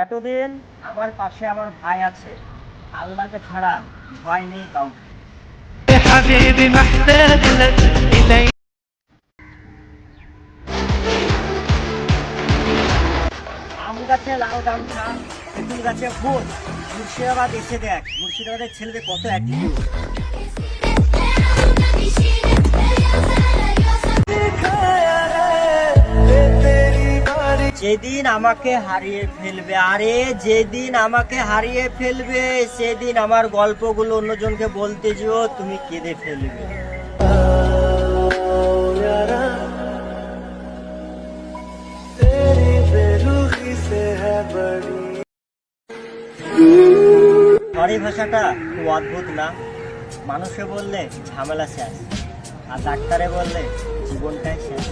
এতদিন আমার পাশে আমার ভাই আছে, আল্লাহকে ছাড়া ভয় নেই কাউকে। حبيبي محتاج لك إلي আম গাছে লাল গামছা, তেঁতুল গাছে ফুল। মুর্শিদাবাদ এসে দেখ, মুর্শিদাবাদের ছেলেদের কত অ্যাটিটিউড। যেদিন আমাকে হারিয়ে ফেলবে, আরে যেদিন আমাকে হারিয়ে ফেলবে, সেদিন আমার গল্পগুলো অন্যজনকে বলতে যেও, তুমি কেঁদে ফেলবে। সরি ভাষাটা খুব অদ্ভুত না? মানুষে বললে ঝামেলা শেষ, আর ডাক্তারে বললে জীবনটাই শেষ।